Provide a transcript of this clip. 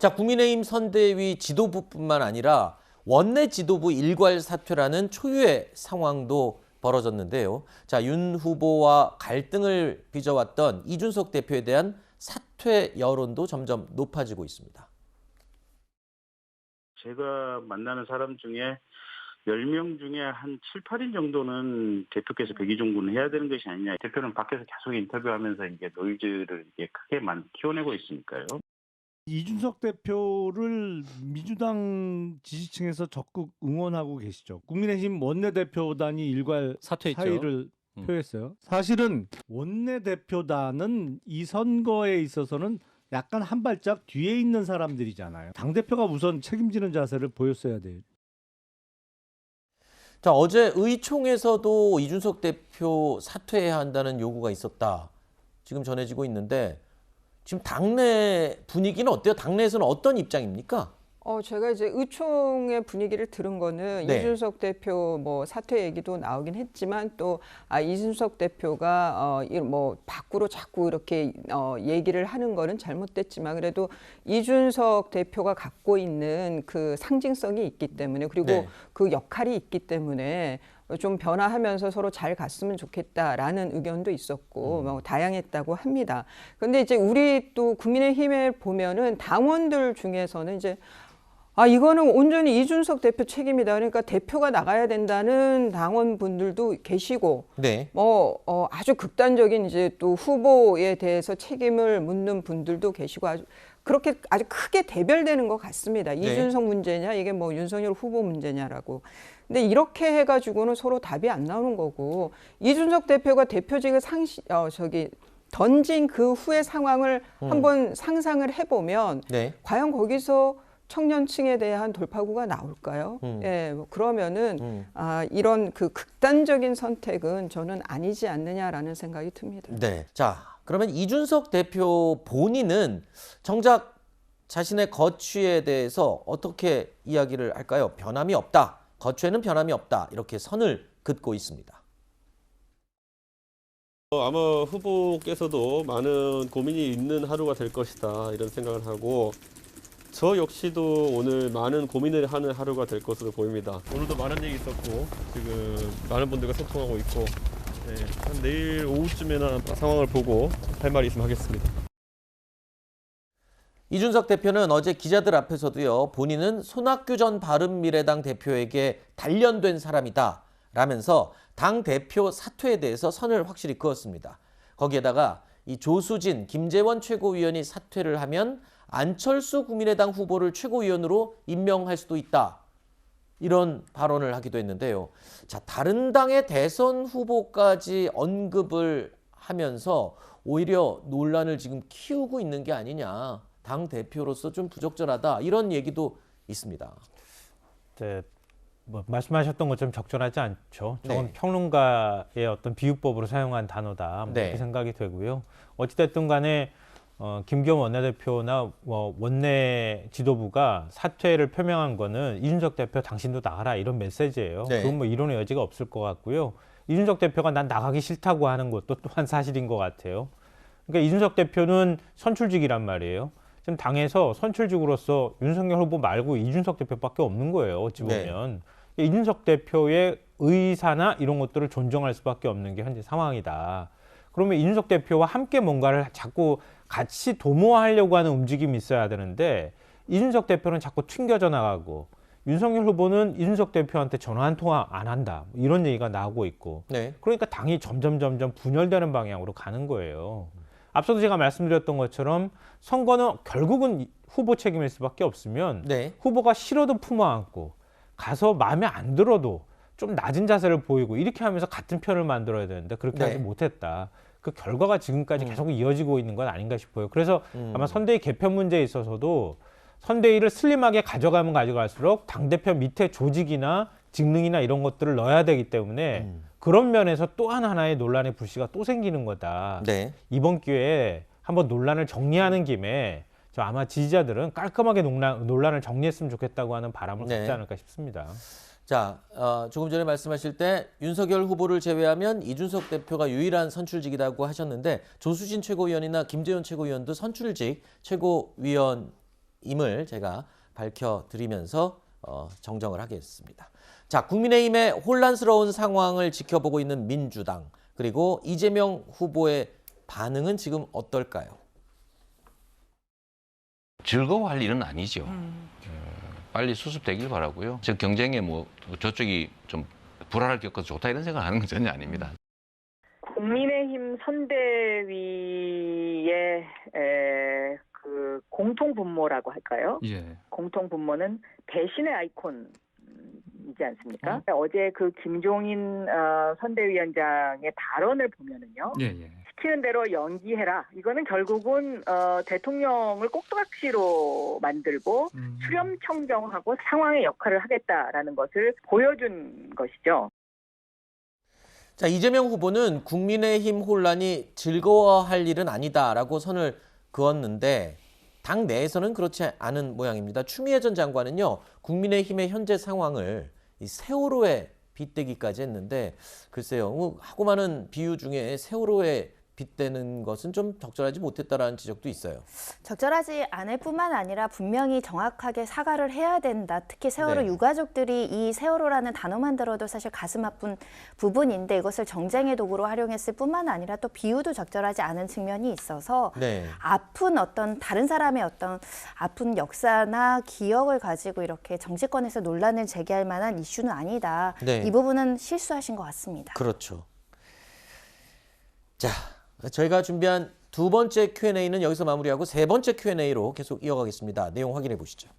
자, 국민의힘 선대위 지도부뿐만 아니라 원내 지도부 일괄 사퇴라는 초유의 상황도 벌어졌는데요. 자, 윤 후보와 갈등을 빚어왔던 이준석 대표에 대한 사퇴 여론도 점점 높아지고 있습니다. 제가 만나는 사람 중에 10명 중에 한 7, 8인 정도는 대표께서 백의종군을 해야 되는 것이 아니냐. 대표는 밖에서 계속 인터뷰하면서 이게 노이즈를 이게 크게 키워내고 있으니까요. 이준석 대표를 민주당 지지층에서 적극 응원하고 계시죠. 국민의힘 원내대표단이 일괄 사퇴했죠. 사의를 표했어요. 사실은 원내대표단은 이 선거에 있어서는 약간 한 발짝 뒤에 있는 사람들이잖아요. 당대표가 우선 책임지는 자세를 보였어야 돼요. 자, 어제 의총에서도 이준석 대표 사퇴해야 한다는 요구가 있었다. 지금 전해지고 있는데 지금 당내 분위기는 어때요? 당내에서는 어떤 입장입니까? 제가 이제 의총의 분위기를 들은 거는 네. 이준석 대표 뭐 사퇴 얘기도 나오긴 했지만 또 이준석 대표가 뭐 밖으로 자꾸 이렇게 얘기를 하는 거는 잘못됐지만 그래도 이준석 대표가 갖고 있는 그 상징성이 있기 때문에 그리고 네. 그 역할이 있기 때문에 좀 변화하면서 서로 잘 갔으면 좋겠다라는 의견도 있었고 뭐 다양했다고 합니다. 그런데 이제 우리 또 국민의힘에 보면은 당원들 중에서는 이제 이거는 온전히 이준석 대표 책임이다. 그러니까 대표가 나가야 된다는 당원분들도 계시고, 네. 아주 극단적인 이제 또 후보에 대해서 책임을 묻는 분들도 계시고 그렇게 아주 크게 대별되는 것 같습니다. 네. 이준석 문제냐, 이게 뭐 윤석열 후보 문제냐라고. 근데 이렇게 해가지고는 서로 답이 안 나오는 거고, 이준석 대표가 대표직을 던진 그 후의 상황을 한번 상상을 해보면, 네. 과연 거기서 청년층에 대한 돌파구가 나올까요? 예, 뭐 그러면은 이런 그 극단적인 선택은 저는 아니지 않느냐라는 생각이 듭니다. 네. 자, 그러면 이준석 대표 본인은 정작 자신의 거취에 대해서 어떻게 이야기를 할까요? 변함이 없다. 거취에는 변함이 없다. 이렇게 선을 긋고 있습니다. 아마 후보께서도 많은 고민이 있는 하루가 될 것이다 이런 생각을 하고 저 역시도 오늘 많은 고민을 하는 하루가 될 것으로 보입니다. 오늘도 많은 얘기 있었고 지금 많은 분들과 소통하고 있고 한 내일 오후쯤에나 상황을 보고 할 말이 있으면 하겠습니다. 이준석 대표는 어제 기자들 앞에서도요. 본인은 손학규 전 바른미래당 대표에게 단련된 사람이다 라면서 당 대표 사퇴에 대해서 선을 확실히 그었습니다. 거기에다가 이 조수진, 김재원 최고위원이 사퇴를 하면 안철수 국민의당 후보를 최고위원으로 임명할 수도 있다. 이런 발언을 하기도 했는데요. 자, 다른 당의 대선 후보까지 언급을 하면서 오히려 논란을 지금 키우고 있는 게 아니냐. 당 대표로서 좀 부적절하다. 이런 얘기도 있습니다. 네, 뭐 말씀하셨던 것처럼 적절하지 않죠. 저건 네. 평론가의 어떤 비유법으로 사용한 단어다. 뭐 네. 이렇게 생각이 되고요. 어찌됐든 간에 김기현 원내대표나 원내 지도부가 사퇴를 표명한 거는 이준석 대표 당신도 나가라 이런 메시지예요. 네. 그건 뭐 이론의 여지가 없을 것 같고요. 이준석 대표가 난 나가기 싫다고 하는 것도 또한 사실인 것 같아요. 그러니까 이준석 대표는 선출직이란 말이에요. 지금 당에서 선출직으로서 윤석열 후보 말고 이준석 대표밖에 없는 거예요. 어찌 보면. 네. 이준석 대표의 의사나 이런 것들을 존중할 수밖에 없는 게 현재 상황이다. 그러면 이준석 대표와 함께 뭔가를 자꾸 같이 도모하려고 하는 움직임이 있어야 되는데 이준석 대표는 자꾸 튕겨져 나가고 윤석열 후보는 이준석 대표한테 전화 한 통화 안 한다. 이런 얘기가 나오고 있고. 네. 그러니까 당이 점점 분열되는 방향으로 가는 거예요. 앞서도 제가 말씀드렸던 것처럼 선거는 결국은 후보 책임일 수밖에 없으면 네. 후보가 싫어도 품어안고 가서 마음에 안 들어도 좀 낮은 자세를 보이고 이렇게 하면서 같은 편을 만들어야 되는데 그렇게 네. 하지 못했다. 그 결과가 지금까지 계속 이어지고 있는 건 아닌가 싶어요. 그래서 아마 선대위 개편 문제에 있어서도 선대위를 슬림하게 가져가면 가져갈수록 당대표 밑에 조직이나 직능이나 이런 것들을 넣어야 되기 때문에 그런 면에서 또 하나의 논란의 불씨가 또 생기는 거다. 네. 이번 기회에 한번 논란을 정리하는 김에 저 아마 지지자들은 깔끔하게 논란을 정리했으면 좋겠다고 하는 바람을 네. 갖지 않을까 싶습니다. 자, 조금 전에 말씀하실 때 윤석열 후보를 제외하면 이준석 대표가 유일한 선출직이라고 하셨는데 조수진 최고위원이나 김재원 최고위원도 선출직 최고위원이라고 임을 제가 밝혀드리면서 정정을 하겠습니다. 자, 국민의힘의 혼란스러운 상황을 지켜보고 있는 민주당 그리고 이재명 후보의 반응은 지금 어떨까요? 즐거워할 일은 아니죠. 빨리 수습되길 바라고요. 저 경쟁에 뭐 저쪽이 좀 불안을 겪어서 좋다 이런 생각을 하는 건 전혀 아닙니다. 국민의힘 선대위의 그 공통 분모라고 할까요? 예. 공통 분모는 배신의 아이콘이지 않습니까? 어제 그 김종인 선대위원장의 발언을 보면은요. 예. 시키는 대로 연기해라. 이거는 결국은 대통령을 꼭두각시로 만들고 수렴청정하고 상황의 역할을 하겠다라는 것을 보여준 것이죠. 자, 이재명 후보는 국민의힘 혼란이 즐거워할 일은 아니다라고 선을 그었는데 당 내에서는 그렇지 않은 모양입니다. 추미애 전 장관은요, 국민의힘의 현재 상황을 이 세월호에 빗대기까지 했는데 글쎄요, 하고 많은 비유 중에 세월호에 빗대는 것은 좀 적절하지 못했다라는 지적도 있어요. 적절하지 않을 뿐만 아니라 분명히 정확하게 사과를 해야 된다. 특히 세월호 네. 유가족들이 이 세월호라는 단어만 들어도 사실 가슴 아픈 부분인데 이것을 정쟁의 도구로 활용했을 뿐만 아니라 또 비유도 적절하지 않은 측면이 있어서 네. 아픈 어떤 다른 사람의 어떤 아픈 역사나 기억을 가지고 이렇게 정치권에서 논란을 제기할 만한 이슈는 아니다. 네. 이 부분은 실수하신 것 같습니다. 그렇죠. 자, 저희가 준비한 두 번째 Q&A는 여기서 마무리하고 세 번째 Q&A로 계속 이어가겠습니다. 내용 확인해 보시죠.